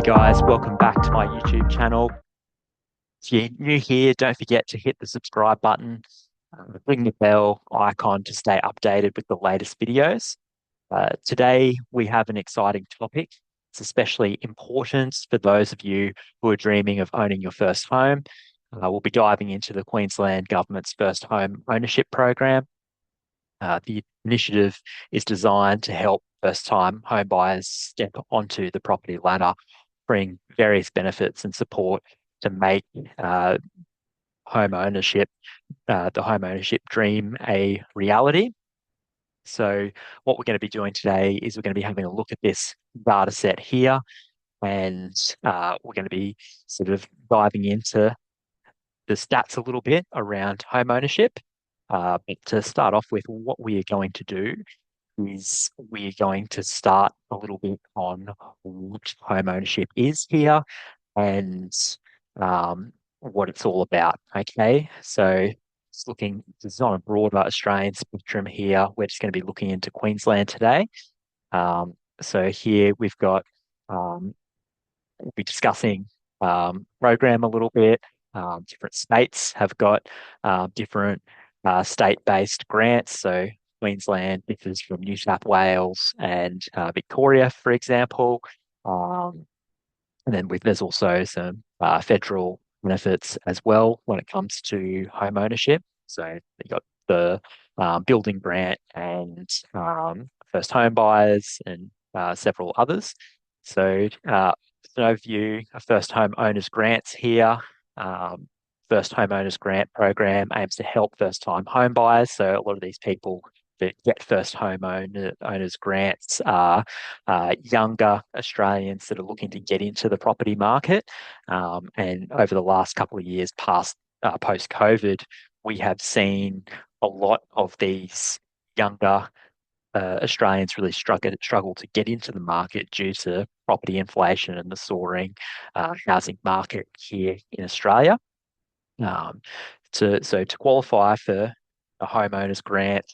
guys, welcome back to my YouTube channel. If you're new here, don't forget to hit the subscribe button, ring the bell icon to stay updated with the latest videos. Today, we have an exciting topic. It's especially important for those of you who are dreaming of owning your first home. We'll be diving into the Queensland Government's First Home Ownership Program. The initiative is designed to help first-time home buyers step onto the property ladder, bring various benefits and support to make uh, home ownership, the home ownership dream a reality. So what we're going to be doing today is we're going to be having a look at this data set here, and we're going to be sort of diving into the stats a little bit around home ownership. But to start off with, what we are going to do is we're going to start a little bit on what home ownership is here and what it's all about. Okay, so it's looking, this is on a broader Australian spectrum here. We're just going to be looking into Queensland today. So here we've got, we'll be discussing program a little bit. Different states have got different state-based grants. So Queensland differs from New South Wales and Victoria, for example. Um, and then there's also some federal benefits as well when it comes to home ownership. So you got the building grant and first home buyers and several others. So an overview of first home owners grants here. First home owners grant program aims to help first time home buyers. So a lot of these people that get first owners grants are younger Australians that are looking to get into the property market. And over the last couple of years post COVID, we have seen a lot of these younger Australians really struggle to get into the market due to property inflation and the soaring housing market here in Australia. Um, to qualify for a homeowner's grant,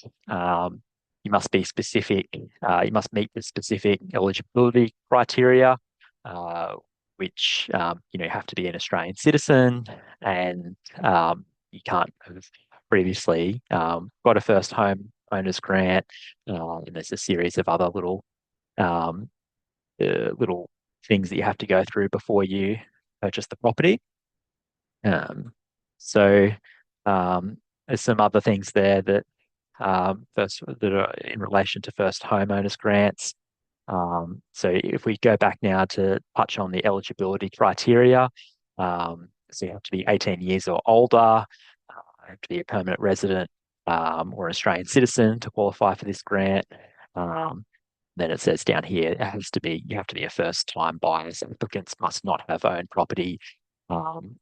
you must be specific. You must meet the specific eligibility criteria, uh, which you have to be an Australian citizen, and you can't have previously got a first home owner's grant. And there's a series of other um, little things that you have to go through before you purchase the property. Um, so there's some other things there that first that are in relation to first homeowners grants. So if we go back now to touch on the eligibility criteria, so you have to be 18 years or older, have to be a permanent resident or an Australian citizen to qualify for this grant. Then it says down here, you have to be a first time buyer. So applicants must not have owned property um,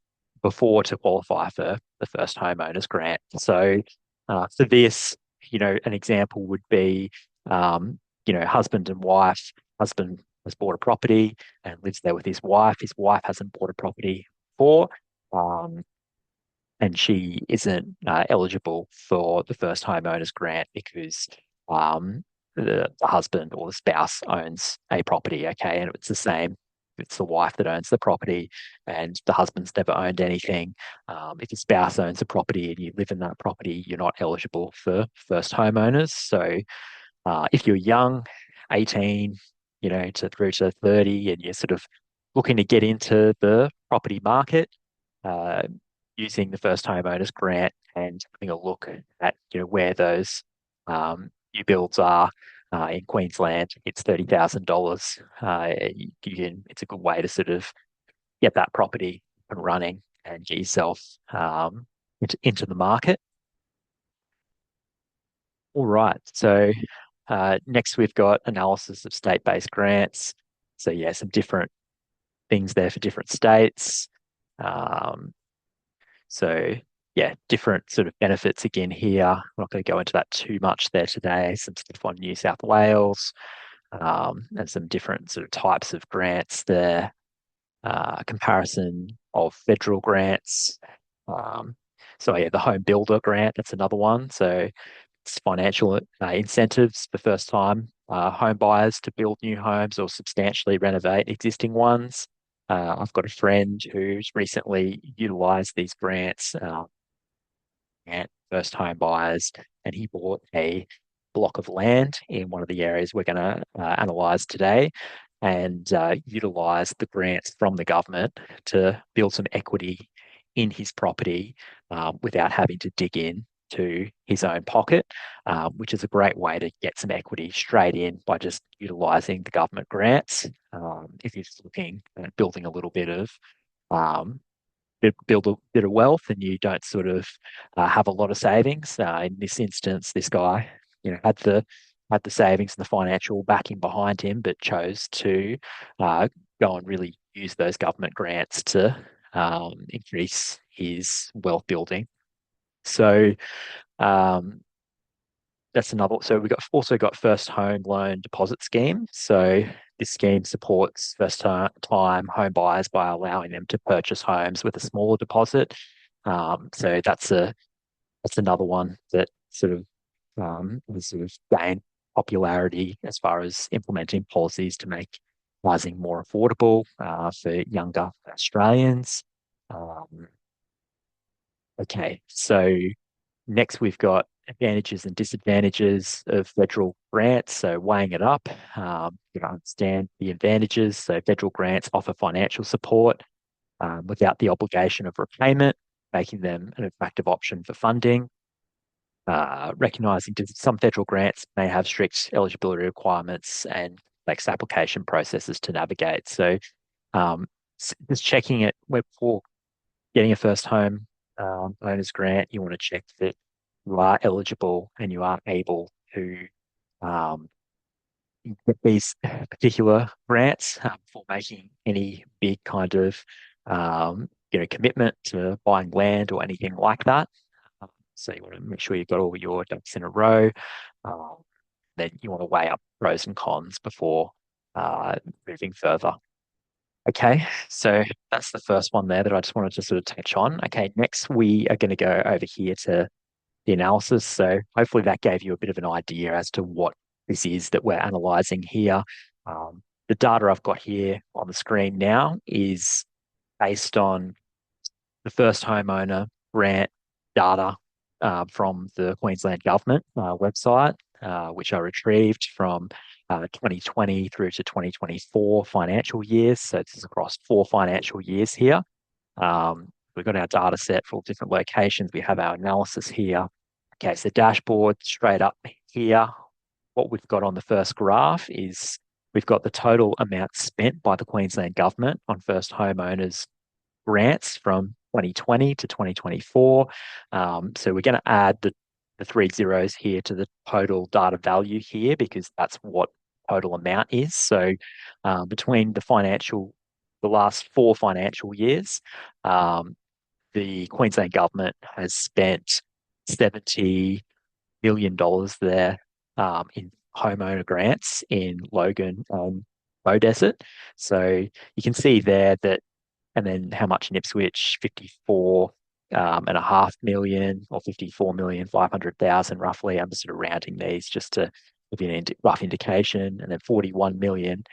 before to qualify for the first homeowners grant. So for this, an example would be, husband and wife. Husband has bought a property and lives there with his wife. His wife hasn't bought a property before, and she isn't eligible for the first homeowners grant because the husband or the spouse owns a property. Okay, and it's the same. It's the wife that owns the property, and the husband's never owned anything. If your spouse owns a property and you live in that property, you're not eligible for first homeowners. So, if you're young, 18, through to 30, and you're sort of looking to get into the property market, uh, using the first homeowners grant and having a look at where those new builds are in Queensland, it's $30,000. It's a good way to sort of get that property up and running and get yourself into the market. All right. So next we've got analysis of state-based grants. So yeah, some different things there for different states. So yeah, different sort of benefits again here. I'm not going to go into that too much there today. Some stuff on New South Wales, and some different sort of types of grants there. Comparison of federal grants. So yeah, the home builder grant, that's another one. So it's financial incentives for first time home buyers to build new homes or substantially renovate existing ones. I've got a friend who's recently utilised these grants at first home buyers, and he bought a block of land in one of the areas we're going to analyse today, and utilise the grants from the government to build some equity in his property without having to dig in to his own pocket, which is a great way to get some equity straight in by just utilising the government grants. If you're just looking at building a little bit of um, build a bit of wealth and you don't sort of have a lot of savings. In this instance, this guy, had the savings and the financial backing behind him, but chose to uh, go and really use those government grants to increase his wealth building. So um, that's another. So we've got also got first home loan deposit scheme. So this scheme supports first time home buyers by allowing them to purchase homes with a smaller deposit. So that's another one that sort of has sort of gained popularity as far as implementing policies to make housing more affordable for younger Australians. Um, okay, so next, we've got advantages and disadvantages of federal grants. So weighing it up, you understand the advantages. So federal grants offer financial support without the obligation of repayment, making them an attractive option for funding. Recognizing some federal grants may have strict eligibility requirements and complex application processes to navigate. So just checking it before getting a first home owner's grant, you want to check that you are eligible and you are able to um, get these particular grants for making any big kind of commitment to buying land or anything like that. So you want to make sure you've got all your ducks in a row. Um, then you want to weigh up pros and cons before moving further. Okay, so that's the first one there that I just wanted to sort of touch on. Okay, next we are going to go over here to the analysis. So hopefully that gave you a bit of an idea as to what this is that we're analyzing here. The data I've got here on the screen now is based on the first homeowner grant data from the Queensland Government website, which I retrieved from 2020 through to 2024 financial years. So this is across 4 financial years here. We've got our data set for all different locations. We have our analysis here. Okay, so dashboard straight up here. What we've got on the first graph is we've got the total amount spent by the Queensland Government on first homeowners grants from 2020 to 2024. So we're going to add the 3 zeros here to the total data value here because that's what total amount is. So between the last 4 financial years, the Queensland Government has spent $70 million there in homeowner grants in Logan and Beaudesert. So you can see there that, and then how much in Ipswich, 54 and a half million or 54,500,000 roughly. I'm sort of rounding these just to give you an rough indication, and then 41 million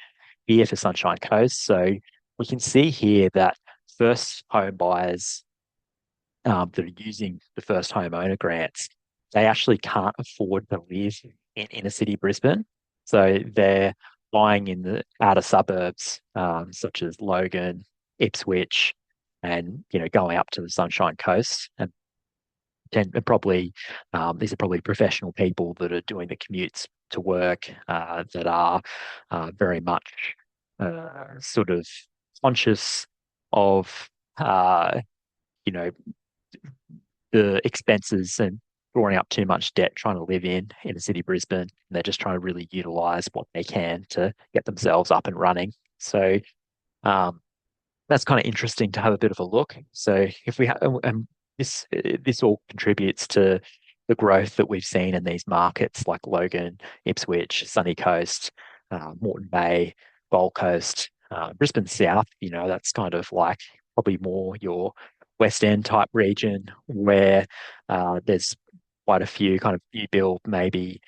here for Sunshine Coast. So we can see here that first home buyers that are using the first homeowner grants, they actually can't afford to live in inner city Brisbane. So they're buying in the outer suburbs, such as Logan, Ipswich, and going up to the Sunshine Coast. And probably these are probably professional people that are doing the commutes to work that are very much sort of conscious of you know the expenses and drawing up too much debt trying to live in the city Brisbane. And they're just trying to really utilize what they can to get themselves up and running. So um, that's kind of interesting to have a bit of a look. So if we have, this all contributes to the growth that we've seen in these markets like Logan, Ipswich, Sunny Coast, Moreton Bay, Gold Coast, Brisbane South. That's kind of like probably more your West End type region where there's quite a few kind of new build, maybe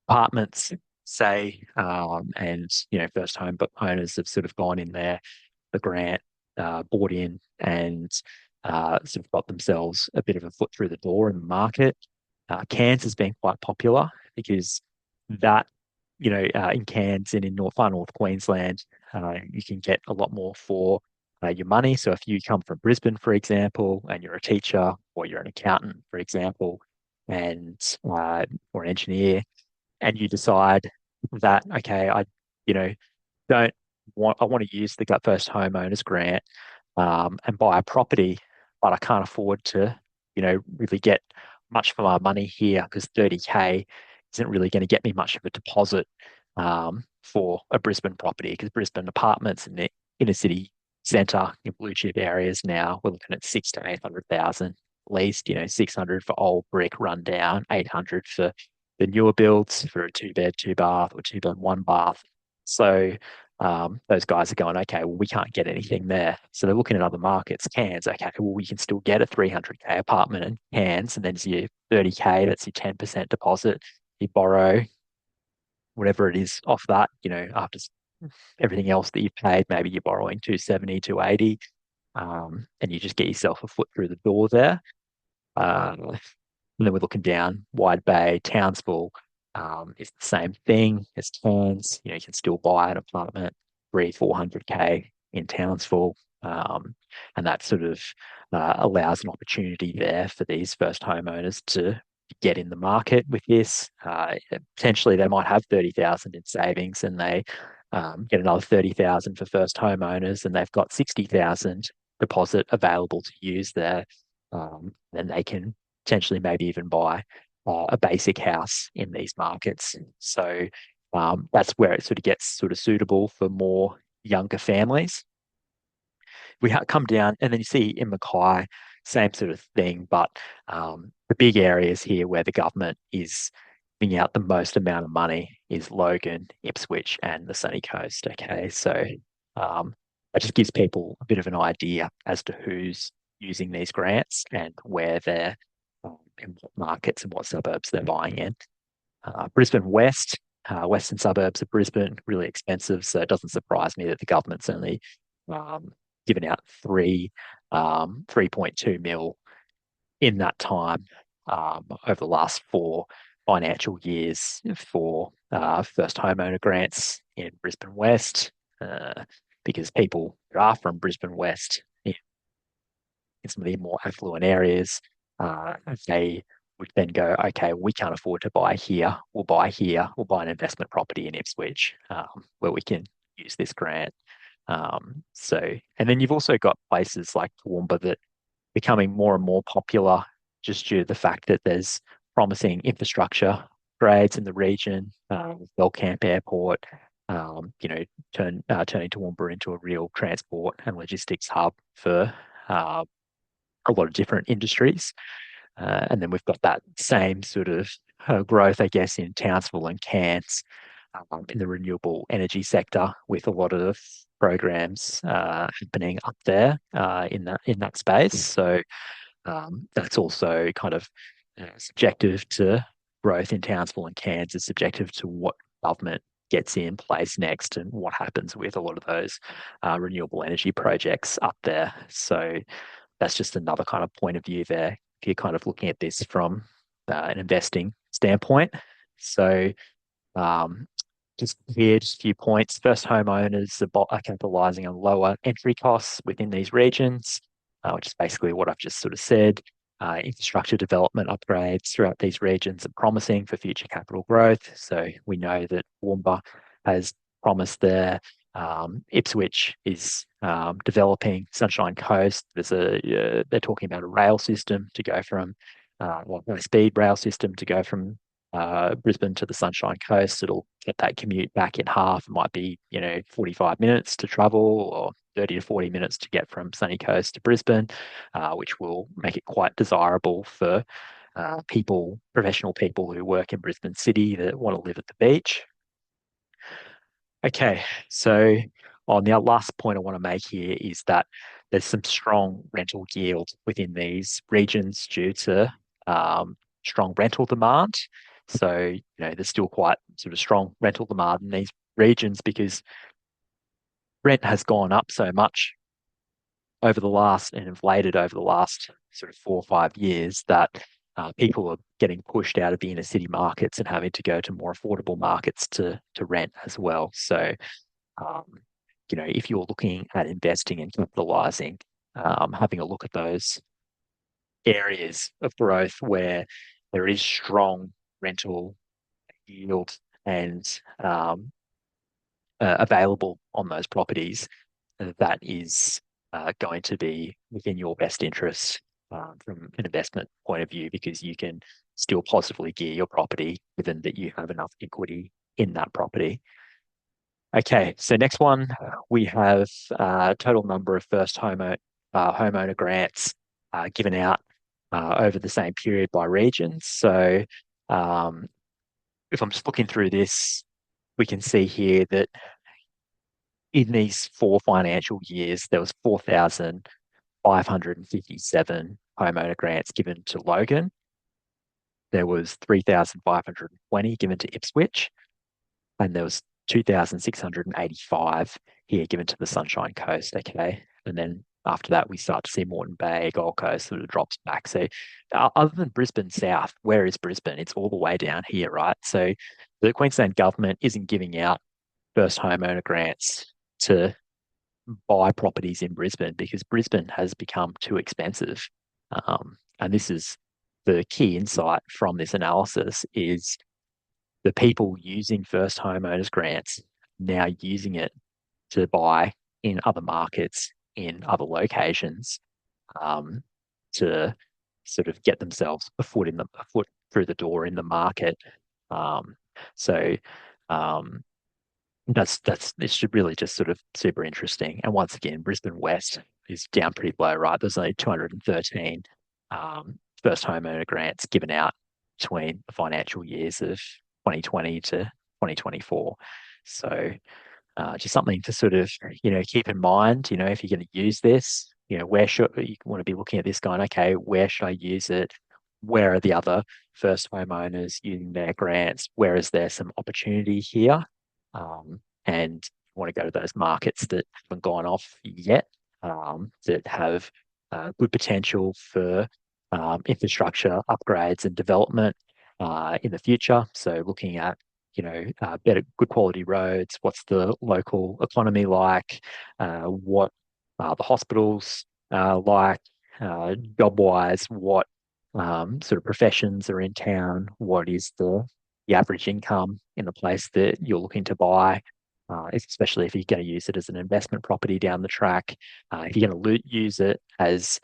apartments say, and first home but owners have sort of gone in there, the grant, bought in, and sort of got themselves a bit of a foot through the door in the market. Cairns has been quite popular because that, in Cairns and in far north Queensland, you can get a lot more for your money. So if you come from Brisbane, for example, and you're a teacher or you're an accountant, for example, and or an engineer, and you decide that, okay, you know, don't I want to use the gut first homeowners grant and buy a property, but I can't afford to, really get much for my money here because 30K isn't really going to get me much of a deposit for a Brisbane property because Brisbane apartments in the inner city centre in blue chip areas now, we're looking at 6 to 800,000 at least, 600 for old brick rundown, 800 for the newer builds for a two bed, two bath or two bed, one bath. So those guys are going, okay, well, we can't get anything there. So they're looking at other markets. Cairns, okay, well, we can still get a 300K apartment in Cairns, and then it's your 30K, that's your 10% deposit. You borrow whatever it is off that, after everything else that you've paid, maybe you're borrowing 270, 280, and you just get yourself a foot through the door there. And then we're looking down Wide Bay, Townsville. It's the same thing as Cairns. You can still buy an apartment, 400K in Townsville. And that sort of allows an opportunity there for these first homeowners to get in the market with this. Potentially, they might have 30,000 in savings and they get another 30,000 for first homeowners, and they've got 60,000 deposit available to use there. Then they can potentially maybe even buy a basic house in these markets. So that's where it sort of gets sort of suitable for more younger families. We come down and then you see in Mackay, same sort of thing, but the big areas here where the government is giving out the most amount of money is Logan, Ipswich, and the Sunny Coast. Okay, so that just gives people a bit of an idea as to who's using these grants and where they're in what markets and what suburbs they're buying in. Brisbane West, western suburbs of Brisbane, really expensive, so it doesn't surprise me that the government's only um, given out 3.2 mil in that time over the last 4 financial years for first homeowner grants in Brisbane West, because people who are from Brisbane West in some of the more affluent areas, they would then go, okay, we can't afford to buy here. We'll buy here. We'll buy an investment property in Ipswich where we can use this grant. And then you've also got places like Toowoomba that are becoming more and more popular just due to the fact that there's promising infrastructure grades in the region, Camp Airport, turning Toowoomba into a real transport and logistics hub for a lot of different industries. And then we've got that same sort of growth, I guess, in Townsville and Cairns in the renewable energy sector, with a lot of programs happening up there in that space. So that's also kind of subjective to growth in Townsville and Cairns, is subjective to what government gets in place next and what happens with a lot of those renewable energy projects up there. So that's just another kind of point of view there if you're kind of looking at this from an investing standpoint. So um, just here, just a few points. First homeowners are capitalising on lower entry costs within these regions, which is basically what I've just sort of said. Infrastructure development upgrades throughout these regions are promising for future capital growth. So we know that Toowoomba has promised there. Ipswich is developing Sunshine Coast. They're talking about a rail system to go from a speed rail system to go from Brisbane to the Sunshine Coast. It'll get that commute back in half. It might be 45 minutes to travel or 30 to 40 minutes to get from Sunny Coast to Brisbane, which will make it quite desirable for professional people who work in Brisbane City that want to live at the beach. Okay, so on the last point I want to make here is that there's some strong rental yield within these regions due to strong rental demand. So, there's still quite sort of strong rental demand in these regions because rent has gone up so much over the last and inflated over the last sort of 4 or 5 years that people are getting pushed out of the inner city markets and having to go to more affordable markets to rent as well. So, um, if you're looking at investing and capitalizing, having a look at those areas of growth where there is strong rental yield and available on those properties, that is going to be within your best interest from an investment point of view because you can still positively gear your property given that you have enough equity in that property. Okay, so next one we have total number of first homeowner grants given out over the same period by regions. So um, if I'm just looking through this, we can see here that in these 4 financial years, there was 4,557 homeowner grants given to Logan. There was 3,520 given to Ipswich, and there was 2,685 here given to the Sunshine Coast. Okay, and then after that, we start to see Moreton Bay, Gold Coast sort of drops back. So, other than Brisbane South, where is Brisbane? It's all the way down here, right? So, the Queensland government isn't giving out first homeowner grants to buy properties in Brisbane because Brisbane has become too expensive. And this is the key insight from this analysis is the people using first homeowners grants now using it to buy in other markets, in other locations, um, to sort of get themselves a foot through the door in the market. Um, so um, that's it's really just sort of super interesting. And once again, Brisbane West is down pretty low, right? There's only 213 first homeowner grants given out between the financial years of 2020 to 2024. So just something to sort of, keep in mind, if you're going to use this, where should you want to be looking at this going, okay, where should I use it? Where are the other first homeowners using their grants? Where is there some opportunity here? And you want to go to those markets that haven't gone off yet, that have good potential for infrastructure upgrades and development in the future. So looking at better, good quality roads. What's the local economy like? What are the hospitals like? Job-wise, what sort of professions are in town? What is the average income in the place that you're looking to buy? Especially if you're going to use it as an investment property down the track. If you're going to use it as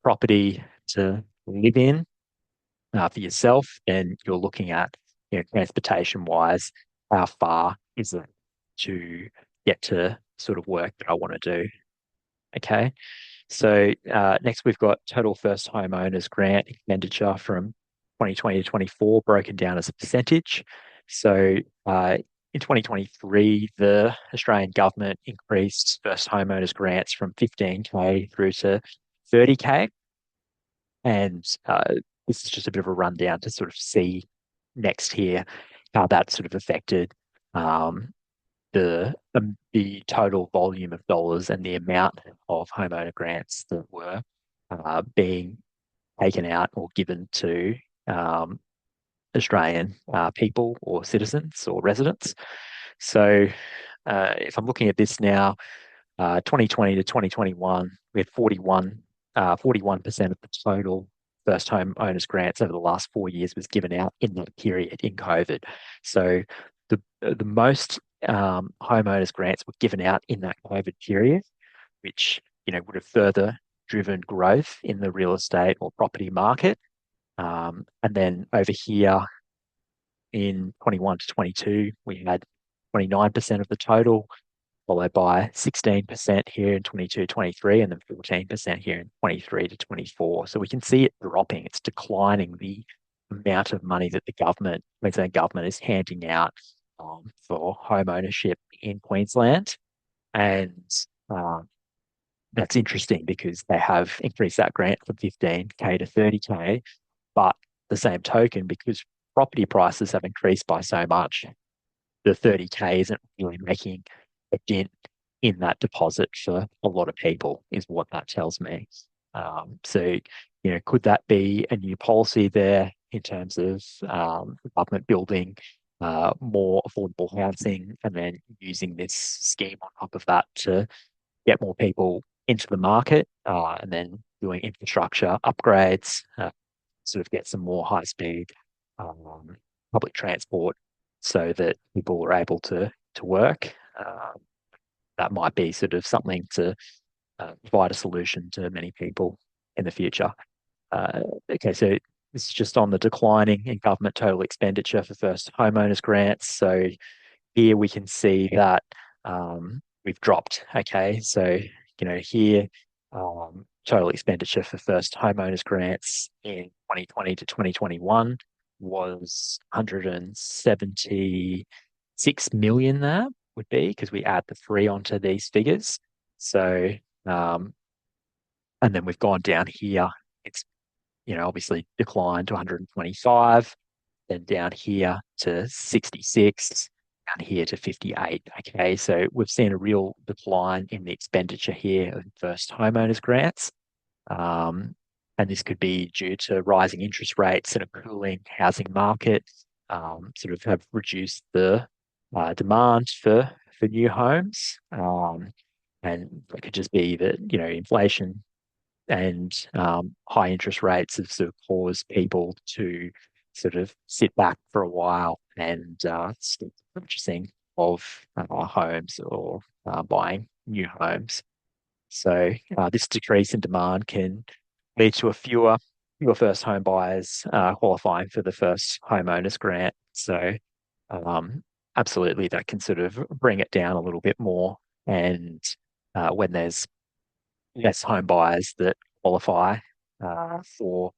property to live in, for yourself, then you're looking at, transportation wise, how far is it to get to sort of work that I want to do? Okay. So next we've got total first homeowners grant expenditure from 2020 to 24 broken down as a percentage. So in 2023, the Australian government increased first homeowners grants from 15K through to 30K. And this is just a bit of a rundown to sort of see next here how that sort of affected um, the total volume of dollars and the amount of homeowner grants that were being taken out or given to um, Australian people or citizens or residents. So if I'm looking at this now, 2020 to 2021, we had 41% of the total first home owners grants over the last 4 years was given out in that period in COVID. So the most homeowners grants were given out in that COVID period, which would have further driven growth in the real estate or property market. And then over here in 21 to 22, we had 29% of the total, followed by 16% here in 22, 23, and then 14% here in 23 to 24. So we can see it dropping. It's declining the amount of money that the Queensland government is handing out for home ownership in Queensland. And um, that's interesting because they have increased that grant from 15K to 30K. But the same token, because property prices have increased by so much, the 30K isn't really making a dent in that deposit for a lot of people, is what that tells me. So, could that be a new policy there in terms of the government building more affordable housing and then using this scheme on top of that to get more people into the market and then doing infrastructure upgrades, sort of get some more high speed um, public transport so that people are able to work. That might be sort of something to provide a solution to many people in the future. Uh, okay, so this is just on the declining in government total expenditure for first homeowners grants. So here we can see that we've dropped. Okay, so here total expenditure for first homeowners grants in 2020 to 2021 was 176 million. That would be because we add the three onto these figures. So um, and then we've gone down here. It's obviously declined to 125, then down here to 66, down here to 58. Okay, so we've seen a real decline in the expenditure here of first homeowners grants. Um, and this could be due to rising interest rates and a cooling housing market, sort of have reduced the demand for new homes. And it could just be that, inflation and high interest rates have sort of caused people to sort of sit back for a while and stop purchasing of homes or buying new homes. So this decrease in demand can lead to fewer first home buyers qualifying for the first homeowners grant. So um, absolutely, that can sort of bring it down a little bit more. And when there's less home buyers that qualify for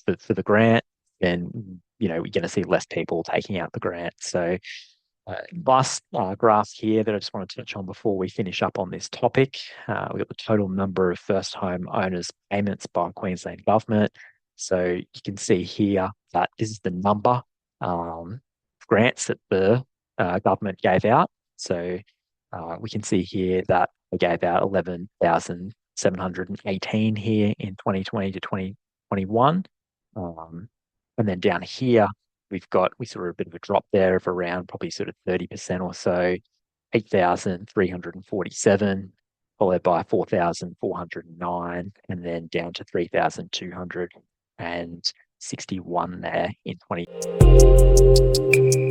the grant, then we're going to see less people taking out the grant. So last graph here that I just want to touch on before we finish up on this topic. We've got the total number of first home owners payments by Queensland government. So you can see here that this is the number of grants that the government gave out. So we can see here that they gave out 11,718 here in 2020 to 2021. And then down here, we saw a bit of a drop there of around probably sort of 30% or so, 8,347, followed by 4,409, and then down to 3,261 there in 2020.